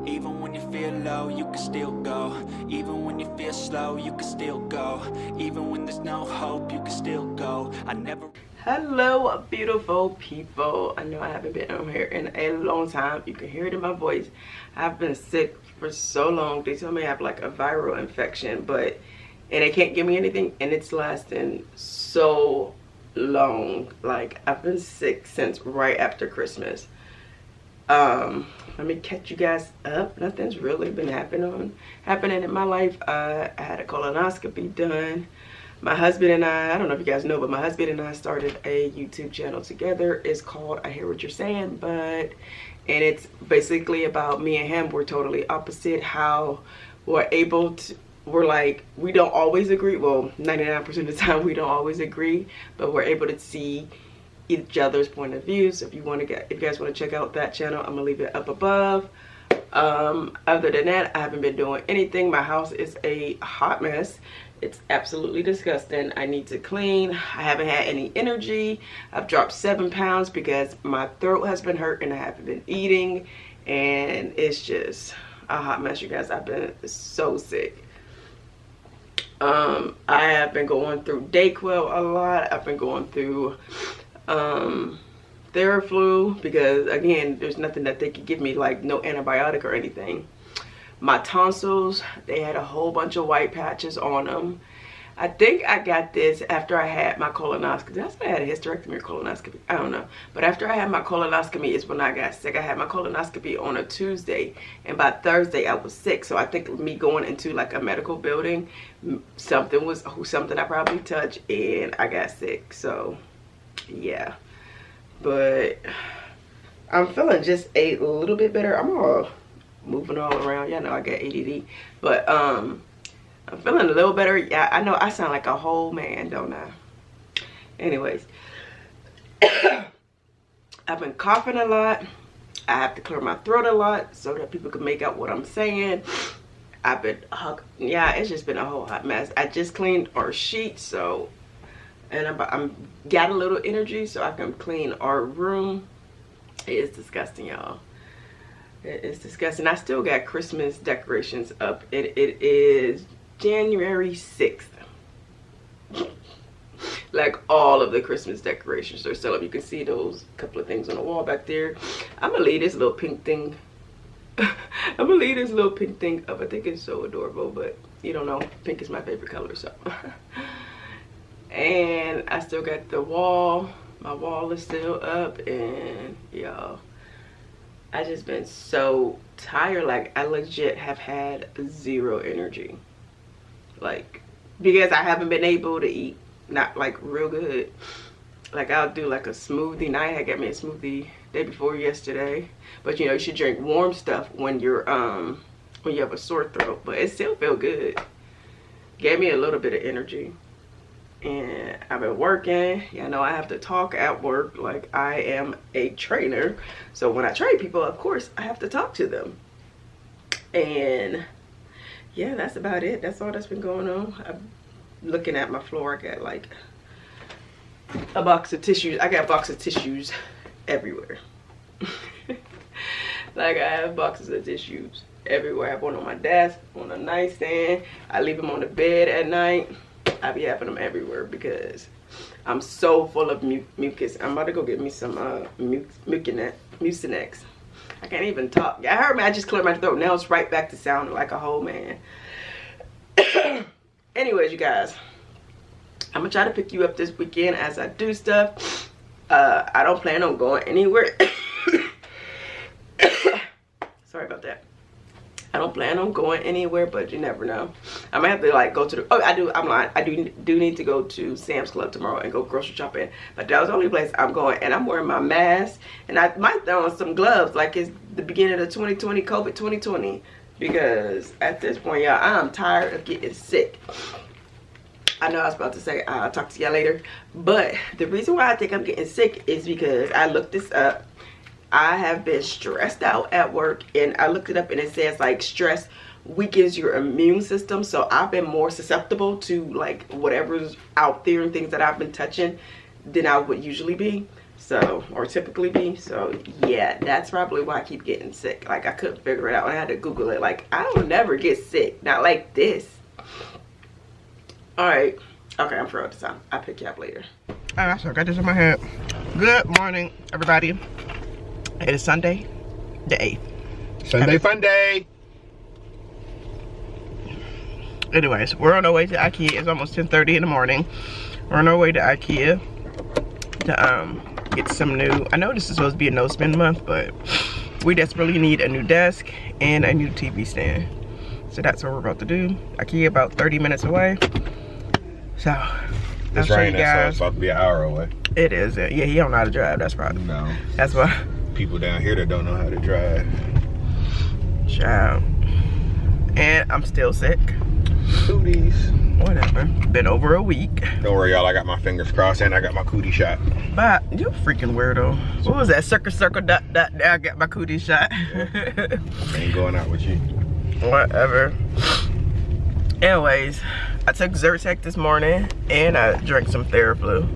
Even when you feel low, you can still go. Even when you feel slow, you can still go. Even when there's no hope, you can still go. I never... Hello, beautiful people. I know I haven't been on here in a long time. You can hear it in my voice. I've been sick for so long. They tell me I have like a viral infection, but and they can't give me anything, and it's lasting so long. Like, I've been sick since right after Christmas. Let me catch you guys up. Nothing's really been happening in my life. I had a colonoscopy done. My husband and I don't know if you guys know, but my husband and I started a YouTube channel together. It's called I Hear What You're Saying, and it's basically about me and him. We're totally opposite. How we're able to, we're like, we don't always agree. Well, 99% of the time we don't always agree, but we're able to see each other's point of view. So if you guys want to check out that channel, I'm gonna leave it up above. Other than that, I haven't been doing anything. My house is a hot mess. It's absolutely disgusting. I need to clean. I haven't had any energy. I've dropped 7 pounds because my throat has been hurt and I haven't been eating, and it's just a hot mess, you guys. I've been so sick. I have been going through Dayquil a lot. I've been going through Theraflu because, again, there's nothing that they could give me, like no antibiotic or anything. My tonsils, they had a whole bunch of white patches on them. I think I got this after I had my colonoscopy. That's when I had a hysterectomy or colonoscopy. I don't know. But after I had my colonoscopy is when I got sick. I had my colonoscopy on a Tuesday, and by Thursday I was sick. So I think me going into like a medical building, something I probably touched, and I got sick. So yeah, but I'm feeling just a little bit better. I'm all moving all around. Y'all know I got ADD, but I'm feeling a little better. Yeah, I know I sound like a whole man, don't I? Anyways, I've been coughing a lot. I have to clear my throat a lot so that people can make out what I'm saying. I've been yeah, it's just been a whole hot mess. I just cleaned our sheets, so, and I'm got a little energy so I can clean our room. It is disgusting, y'all. It is disgusting. I still got Christmas decorations up. It is January 6th. Like, all of the Christmas decorations are still up. You can see those couple of things on the wall back there. I'm gonna leave this little pink thing. I'm gonna leave this little pink thing up. I think it's so adorable, but you don't know. Pink is my favorite color, so. And I still got the wall. My wall is still up, and y'all, I just been so tired. Like, I legit have had zero energy, like, because I haven't been able to eat, not like real good. Like, I'll do like a smoothie night. I got me a smoothie day before yesterday, but you know, you should drink warm stuff when you're when you have a sore throat, but it still feel good. Gave me a little bit of energy. And I've been working. You know, I have to talk at work. Like, I am a trainer, so when I train people, of course I have to talk to them. And yeah, that's about it. That's all that's been going on. I'm looking at my floor. I got like a box of tissues. I got a box of tissues everywhere. Like, I have boxes of tissues everywhere. I have one on my desk, on a nightstand. I leave them on the bed at night. I be having them everywhere because I'm so full of mucus. I'm about to go get me some Mucinex. I can't even talk. I heard me. I just cleared my throat. Now it's right back to sounding like a whole man. Anyways, you guys, I'm gonna try to pick you up this weekend as I do stuff. I don't plan on going anywhere. Sorry about that. I don't plan on going anywhere, but you never know. I might have to like go to the, oh, I do, I'm lying. I do need to go to Sam's Club tomorrow and go grocery shopping. But that was the only place I'm going, and I'm wearing my mask, and I might throw on some gloves like it's the beginning of 2020, COVID 2020. Because at this point, y'all, I'm tired of getting sick. I know I was about to say I'll talk to y'all later, but the reason why I think I'm getting sick is because I looked this up. I have been stressed out at work, and I looked it up, and it says like stress weakens your immune system. So I've been more susceptible to like whatever's out there and things that I've been touching than I would usually be. So, or typically be. So yeah, that's probably why I keep getting sick. Like, I couldn't figure it out. I had to Google it. Like, I don't never get sick. Not like this. All right. Okay, I'm for this time. I'll pick you up later. Alright, so I got this in my head. Good morning, everybody. It is Sunday, the 8th. Sunday fun day. Anyways, we're on our way to IKEA. It's almost 10:30 in the morning. We're on our way to IKEA to get some new. I know this is supposed to be a no spend month, but we desperately need a new desk and a new TV stand. So that's what we're about to do. IKEA about 30 minutes away. So It's raining, so it's about to be an hour away. It is. Yeah, he don't know how to drive. That's probably. No. That's why. People down here that don't know how to drive. Child. And I'm still sick. Cooties. Whatever. Been over a week. Don't worry, y'all. I got my fingers crossed and I got my cootie shot. But you freaking weirdo. What was that? Circle, dot, dot. I got my cootie shot. Yeah. Ain't going out with you. Whatever. Anyways, I took Zyrtec this morning and I drank some Theraflu.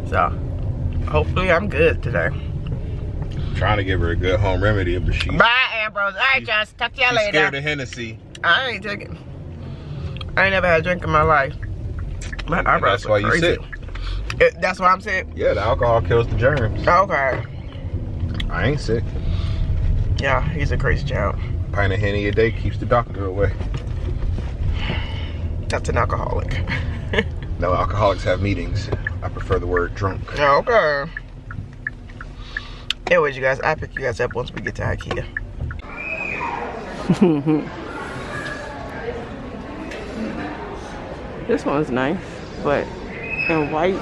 So, hopefully I'm good today. I'm trying to give her a good home remedy, but she's... Bye, Ambrose. Alright, just talk to y'all later. Scared of Hennessy. I ain't taking. I ain't never had a drink in my life. My eyebrows That's why you sick. That's why I'm sick? Yeah, the alcohol kills the germs. Okay. I ain't sick. Yeah, he's a crazy child. Pint of Henny a day keeps the doctor away. That's an alcoholic. No, alcoholics have meetings. I prefer the word drunk. Okay. Anyways, you guys, I'll pick you guys up once we get to IKEA. This one's nice, but in white.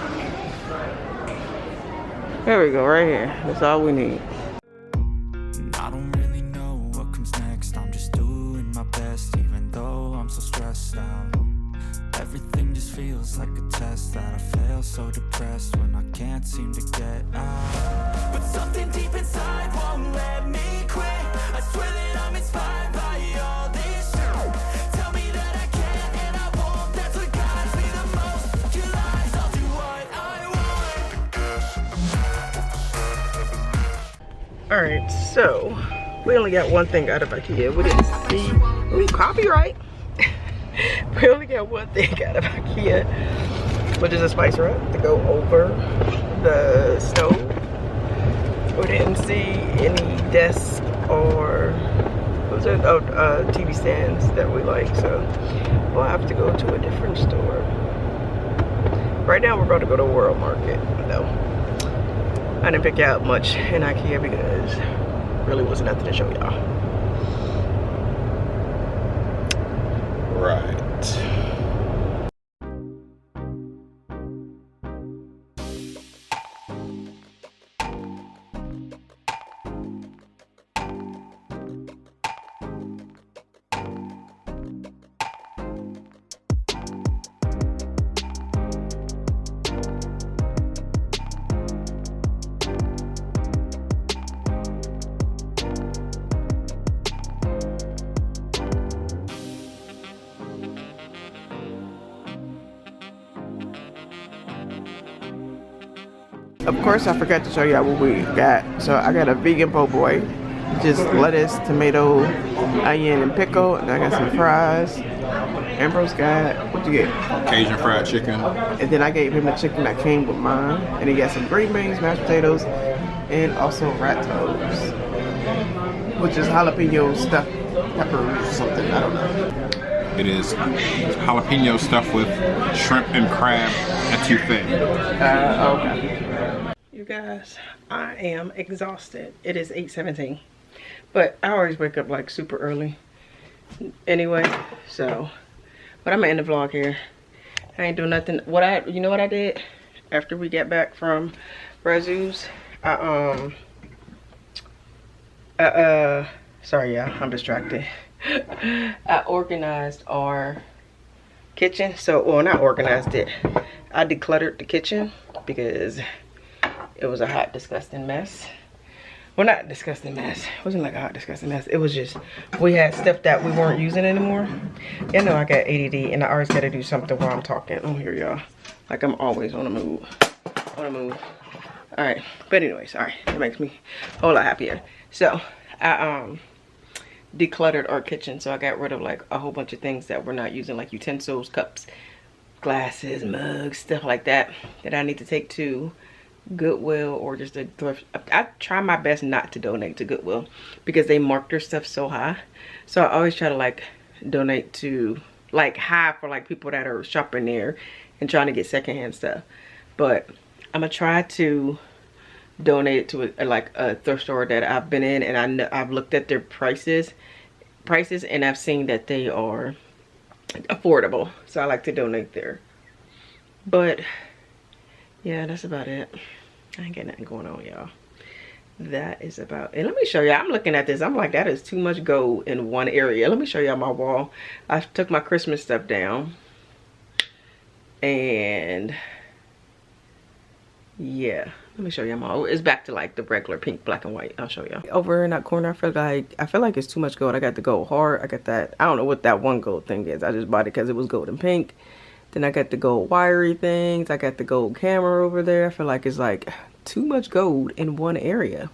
There we go, right here. That's all we need. I don't really know what comes next. I'm just doing my best, even though I'm so stressed out. Everything just feels like a test that I fail, so depressed when I can't seem to get out. But something deep inside won't let me quit. I swear that I'm inspired by all this shit. Tell me that I can and I won't. That's what guides me the most. Your lies, I'll do what I want. Alright, so we only got one thing out of IKEA. We didn't see. We copyright. We only got one thing out of IKEA, which is a spice rack to go over the stove. We didn't see any desks or TV stands that we like, so we'll have to go to a different store. Right now we're about to go to World Market, though. I didn't pick out much in IKEA because really was nothing to show y'all. Right. Of course, I forgot to show y'all what we got. So I got a vegan po' boy, just lettuce, tomato, onion, and pickle. And I got some fries. Ambrose got, what'd you get? Cajun fried chicken. And then I gave him the chicken that came with mine. And he got some green beans, mashed potatoes, and also RAZZOOS, which is jalapeno stuffed peppers or something. I don't know. It is jalapeno stuffed with shrimp and crab etouffee. Okay. You guys, I am exhausted. It is 8:17, but I always wake up like super early anyway, so, but I'm gonna end the vlog here. I ain't doing nothing. You know what I did after we got back from RAZZOOS? Sorry y'all, I'm distracted. I organized our kitchen. So, well, not organized it. I decluttered the kitchen because it was a hot, disgusting mess. Well, not disgusting mess. It wasn't like a hot, disgusting mess. It was just, we had stuff that we weren't using anymore. You know, I got ADD and I always got to do something while I'm talking. Oh, here y'all. Like I'm always on the move. All right, but anyway, sorry, it makes me a whole lot happier. So I decluttered our kitchen, so I got rid of like a whole bunch of things that we're not using, like utensils, cups, glasses, mugs, stuff like that I need to take to Goodwill or just a thrift. I try my best not to donate to Goodwill because they mark their stuff so high. So I always try to like donate to like high for like people that are shopping there and trying to get secondhand stuff. But I'm gonna try to donate it to like a thrift store that I've been in, and I know I've looked at their prices and I've seen that they are affordable, so I like to donate there. But yeah, that's about it. I ain't got nothing going on, y'all. That is about it. Let me show y'all. I'm looking at this, I'm like, that is too much gold in one area. Let me show y'all my wall. I took my Christmas stuff down, and yeah, let me show y'all my, it's back to like the regular pink, black and white. I'll show y'all. Over in that corner, I feel like it's too much gold. I got the gold heart. I got that, I don't know what that one gold thing is. I just bought it because it was gold and pink. Then I got the gold wiry things. I got the gold camera over there. I feel like it's like too much gold in one area.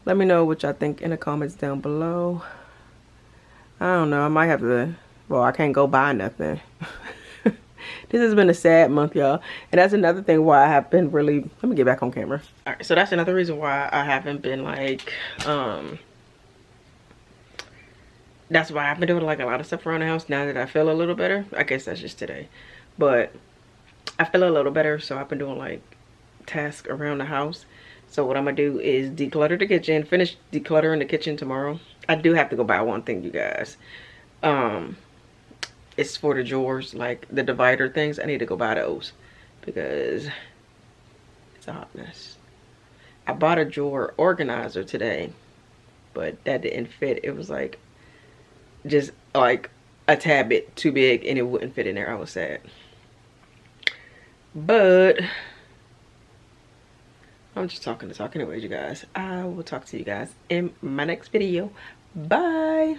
Let me know what y'all think in the comments down below. I don't know, I might have to, well, I can't go buy nothing. This has been a sad month, y'all. And that's another thing why I have been really, let me get back on camera. All right, so that's another reason why I haven't been like, that's why I've been doing like a lot of stuff around the house now that I feel a little better. I guess that's just today. But I feel a little better, so I've been doing like tasks around the house. So what I'm gonna do is declutter the kitchen, finish decluttering the kitchen tomorrow. I do have to go buy one thing, you guys. It's for the drawers, like the divider things. I need to go buy those because it's a hot mess. I bought a drawer organizer today, but that didn't fit. It was like just like a tad bit too big and it wouldn't fit in there. I was sad. But I'm just talking to talk anyways, you guys. I will talk to you guys in my next video. Bye.